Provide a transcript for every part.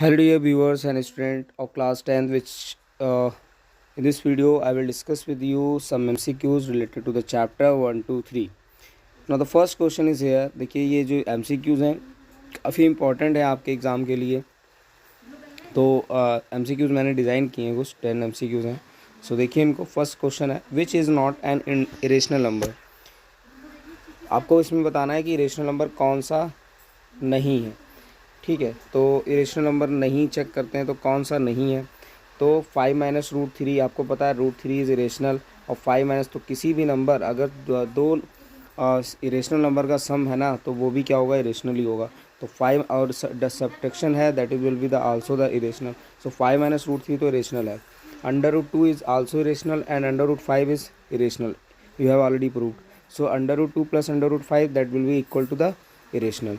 Hello dear viewers and student of class 10th, which in this video I will discuss with you some MCQs related to the chapter 1 2 3. Now the first question is here. देखिए ये जो MCQs हैं काफ़ी important है आपके exam के लिए। तो MCQs मैंने डिज़ाइन किए हैं, कुछ 10 MCQs हैं। सो देखिए इनको फर्स्ट क्वेश्चन है, which is not an irrational number. आपको इसमें बताना है कि इरेशनल नंबर कौन सा नहीं है। ठीक है, तो इरेशनल नंबर नहीं चेक करते हैं तो कौन सा नहीं है। तो 5 माइनस रूट थ्री, आपको पता है रूट थ्री इज़ इरेशनल, और 5 माइनस तो किसी भी नंबर अगर दो इरेशनल नंबर का सम है ना तो वो भी क्या होगा, इरेशनल ही होगा। तो 5 और सब्ट्रैक्शन है, that is will be the also the irrational. So 5 minus root three तो इरेशनल है। Under root two is also irrational and under root 5 is irrational, you have already proved. So under root 2 plus under root 5 that will be equal to the irrational.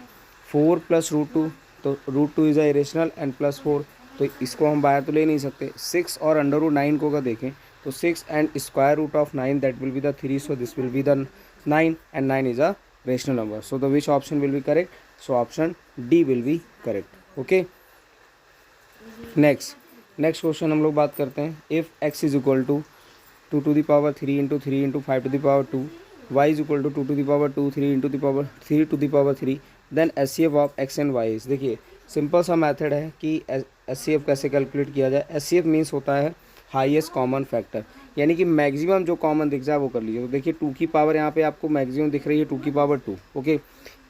4 plus root 2, तो रूट 2 is a irrational and plus 4, तो इसको हम बाहर तो ले नहीं सकते। 6 और अंडर रूट 9 को अगर देखें तो 6 and square root of 9 that will be the 3, so this will be the 9 and 9 is a rational number. So the which option will be correct? So option D will be correct. Okay, next question हम लोग बात करते हैं। If X is equal to 2 to the power 3 into 3 into 5 to the power 2, y is equal to 2 to the power 2 3 into the power 3 to the power 3, then S C F of X and Y is. देखिए simple सा method है कि S C F कैसे calculate किया जाए। S C F means होता है highest common factor, यानी कि मैक्सिमम जो कॉमन दिख जाए वो कर लीजिए। तो देखिए 2 की पावर यहाँ पे आपको मैक्सिमम दिख रही है 2 की पावर 2, ओके।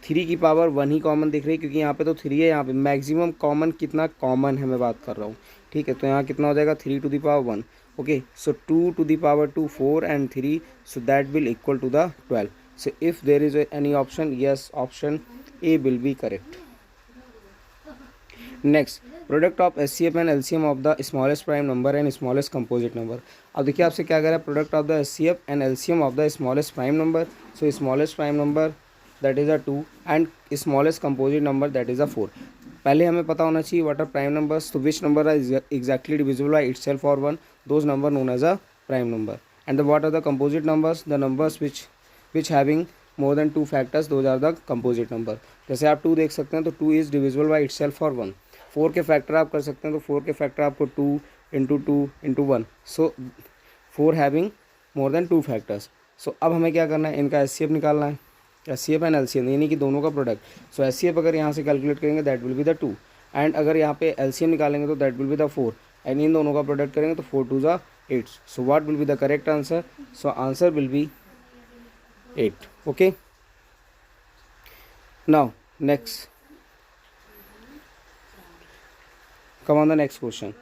3 की पावर 1 ही कॉमन दिख रही है क्योंकि यहाँ पे तो 3 है, यहाँ पे मैक्सिमम कॉमन कितना कॉमन है मैं बात कर रहा हूँ। ठीक है, तो यहाँ कितना हो जाएगा 3 to the power 1, okay. So 2 to the power 2 4 and 3, so that will equal to the 12. So if there is any option, yes, option A will be correct. Next, product of SCF and LCM of the smallest prime number and smallest composite number. अब देखिए आपसे क्या कह रहा है, product of the SCF and LCM of the smallest prime number. So smallest prime number that is a 2 and smallest composite number that is a 4. पहले हमें पता होना चाहिए what are prime numbers. So which number are exactly divisible by itself or 1, those number known as a prime number. And what are the composite numbers? The numbers which having more than 2 factors, those are the composite number. जैसे आप 2 देख सकते हैं तो 2 is divisible by itself or 1. 4 के factor आप कर सकते हैं तो 4 के फैक्टर आपको 2 इंटू 2 इंटू 1, सो 4 हैविंग मोर देन 2 फैक्टर्स। सो अब हमें क्या करना है, इनका एस सी एफ निकालना है, S C F and L C M, यानी कि दोनों का product. So S C F अगर यहाँ से कैलकुलेट करेंगे that will be the 2, and अगर यहाँ पे एल सी एम निकालेंगे तो that will be the 4, and इन दोनों का प्रोडक्ट करेंगे तो 4 टू ज़ा 8. So what will be the correct answer? So answer will be 8. Okay, now next, come on the next question.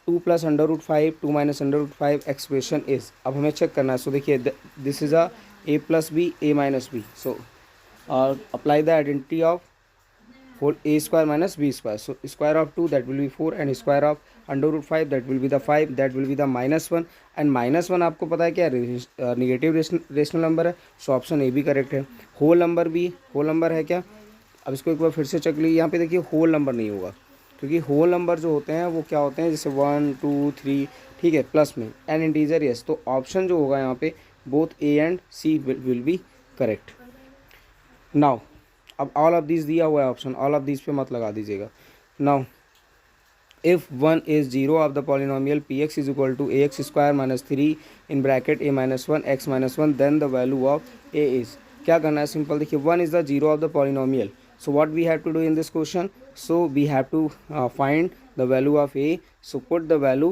2 plus under root 5 2 minus under root 5 expression is. अब हमें check करना है। सो देखिए this is a plus b a minus b. So apply the identity of whole a square minus b square. So square of 2 that will be 4 and square of under root 5 that will be the 5, that will be the -1, and -1 आपको पता है क्या negative rational number है। सो option ए भी correct है। Whole number भी whole number है क्या? अब इसको एक बार फिर से चेक लीजिए, यहाँ पे देखिए होल नंबर नहीं होगा क्योंकि होल नंबर जो होते हैं वो क्या होते हैं, जैसे 1 2 3, ठीक है, प्लस में एंड इंटीजर, यस। तो ऑप्शन जो होगा यहाँ पे both A and C will be correct. Now अब ऑल ऑफ दिस दिया हुआ है ऑप्शन, ऑल ऑफ दिस पे मत लगा दीजिएगा। Now if 1 is 0 of the polynomial px is equal to ax square minus 3 in bracket a minus 1 x minus 1, then the value of a is. क्या करना है, सिंपल देखिए 1 is the 0 of the polynomial, so what we have to do in this question, so we have to find the value of a. so put the value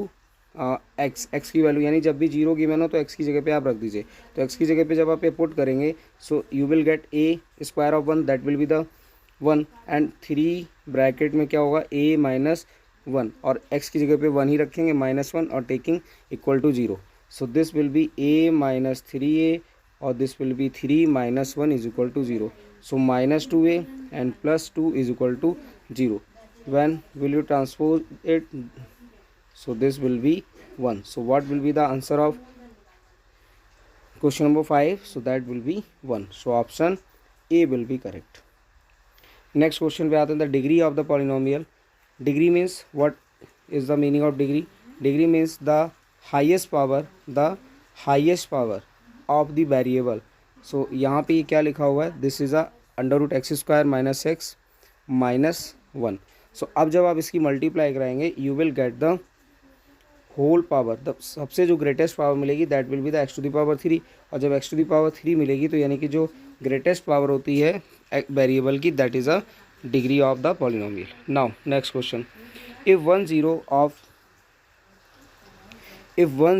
x की value, यानी जब भी 0 given हो तो x की जगह पे आप रख दीजिए। तो x की जगह पे जब आप पुट करेंगे so you will gate a square of 1 that will be the 1, and 3 bracket में क्या होगा a माइनस 1, और x की जगह पे 1 ही रखेंगे -1 और taking equal to 0. So this will be a minus 3a और this will be 3 minus 1 is equal to 0. So -2a and +2 is equal to 0. When will you transpose it? So this will be 1. So what will be the answer of question number 5? So that will be 1. So option A will be correct. Next question पे आते हैं, the degree of the polynomial. Degree means what is the meaning of degree? Degree means the highest power of the variable. So यहाँ पे क्या लिखा हुआ है, this is a under root x square minus x minus 1. सो अब जब आप इसकी मल्टीप्लाई कराएंगे you will get the whole power, the सबसे जो ग्रेटेस्ट पावर मिलेगी that will be the X to the power 3, और जब एक्स टू द पावर 3 मिलेगी तो यानी कि जो ग्रेटेस्ट पावर होती है वेरिएबल की that is a degree of the polynomial. Now next question, if one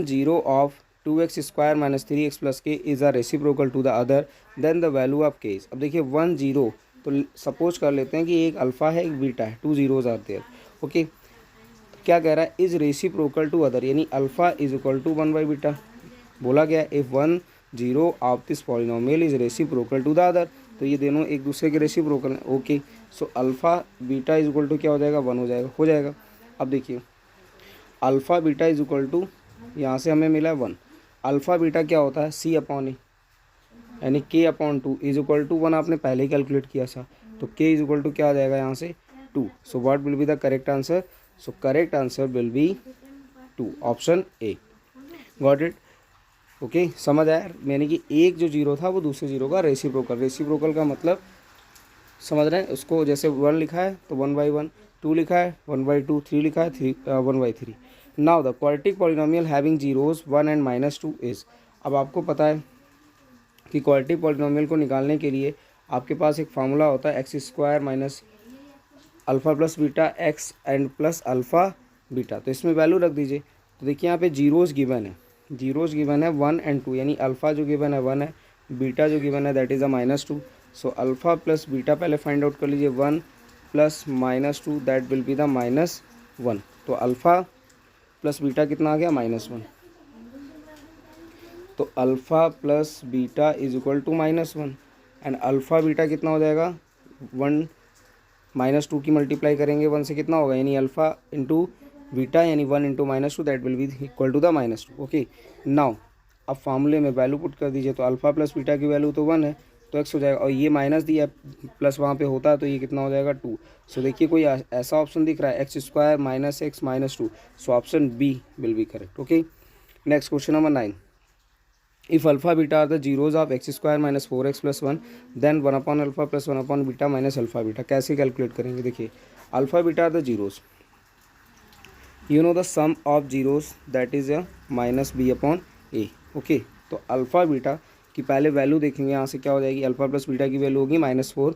zero of 2x square minus 3x plus k is a reciprocal to the other then the value of k is. अब देखिए 1 0, तो suppose कर लेते हैं कि एक alpha है एक बीटा है, 2 zeros आते हैं. ओके, क्या कह रहा है, इज रेसिप्रोकल टू अदर, यानी alpha is equal to 1 by beta. बोला गया if 1 0 of this polynomial is reciprocal to the other, तो ये दोनों एक दूसरे के रेसिप्रोकल हैं. Okay, so alpha beta is equal to क्या हो जाएगा, 1 हो जाएगा. अब देखिए alpha beta is equal to, यहाँ से हमें मिला 1, अल्फ़ा बीटा क्या होता है c अपॉन ए, यानी k upon 2 is equal to 1 आपने पहले ही कैलकुलेट किया था, तो k इज इक्वल टू क्या आ जाएगा यहाँ से 2. सो what will be the correct answer, so correct answer will B 2, option A. Got it. Okay, समझ आया, यानी कि एक जो जीरो था वो दूसरे जीरो का रेसिप्रोकल का मतलब समझ रहे हैं उसको. जैसे 1 लिखा है तो 1 बाई 1, 2 लिखा है 1 बाई 2, 3 लिखा है 1 by 3. Now the quadratic polynomial having zeros 1 and -2 is. अब आपको पता है कि क्वाड्रेटिक पॉलिनोमियल को निकालने के लिए आपके पास एक फार्मूला होता है X square minus alpha plus beta x and plus alpha beta. तो इसमें वैल्यू रख दीजिए. तो देखिए यहाँ पे जीरोस गिवन है 1 एंड 2, यानी अल्फ़ा जो गिवन है 1 है, बीटा जो गिवन है that is a -2. So alpha plus beta पहले फाइंड आउट कर लीजिए, 1 plus -2 that will be the -1. तो अल्फ़ा प्लस बीटा कितना आ गया, -1. तो alpha plus beta is equal to -1 and alpha beta कितना हो जाएगा, 1 -2 की मल्टीप्लाई करेंगे 1 से कितना होगा, यानी अल्फ़ा इंटू बीटा यानी 1 into -2 that will be equal to the -2. Okay, now अब फार्मूले में वैल्यू पुट कर दीजिए. तो अल्फ़ा प्लस बीटा की वैल्यू तो 1 है तो x हो जाएगा, और ये माइनस दिया प्लस वहाँ पे होता है तो ये कितना हो जाएगा 2. सो देखिए कोई ऐसा ऑप्शन दिख रहा है X square minus X minus 2, so option B will be correct. Okay, next question number 9, if alpha beta are the zeros of X square minus 4x plus 1 then 1 upon alpha plus 1 upon beta minus alpha beta. कैसे calculate करेंगे, देखिए alpha beta are the zeros, you know the sum of zeros that is a minus B upon A. Okay, तो alpha beta की पहले value देखेंगे, यहाँ से क्या हो जाएगी, अल्फ़ा प्लस बीटा की वैल्यू होगी -4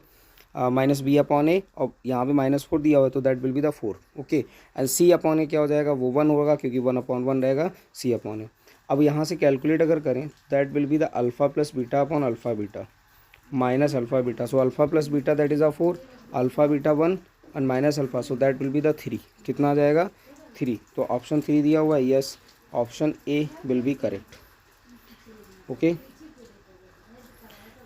माइनस बी अपॉन ए, और यहाँ पे -4 दिया हुआ है तो that will be the 4. Okay, and see upon a क्या हो जाएगा, वो 1 होगा क्योंकि 1/1 रहेगा सी अपॉन ए. अब यहाँ से कैलकुलेट अगर करें that will be the alpha plus beta upon alpha beta minus alpha beta. So alpha plus beta that is a 4, alpha beta 1 and minus alpha, so that will be the 3. कितना आ जाएगा 3. तो option 3 दिया हुआ है, yes option A will be correct. Okay,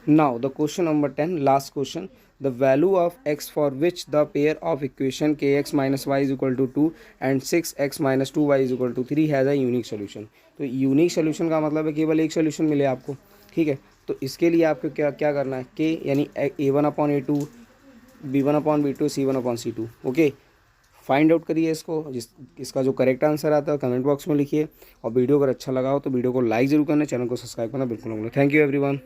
now the question number 10, last question, the value of x for which the pair of equation kx minus Y is equal to 2 and 6x minus 2y is equal to 3 has a unique solution. तो unique solution का मतलब है केवल एक solution मिले आपको. ठीक है, तो इसके लिए आपको क्या क्या करना है, k यानी a1 upon a2, b1 upon b2, c1 upon c2. Okay, find out करिए इसको, इसका जो करेक्ट आंसर आता है कमेंट बॉक्स में लिखिए, और वीडियो अगर अच्छा लगा हो तो वीडियो को लाइक जरूर करना, चैनल को सब्सक्राइब करना बिल्कुल ना भूलें. Thank you everyone.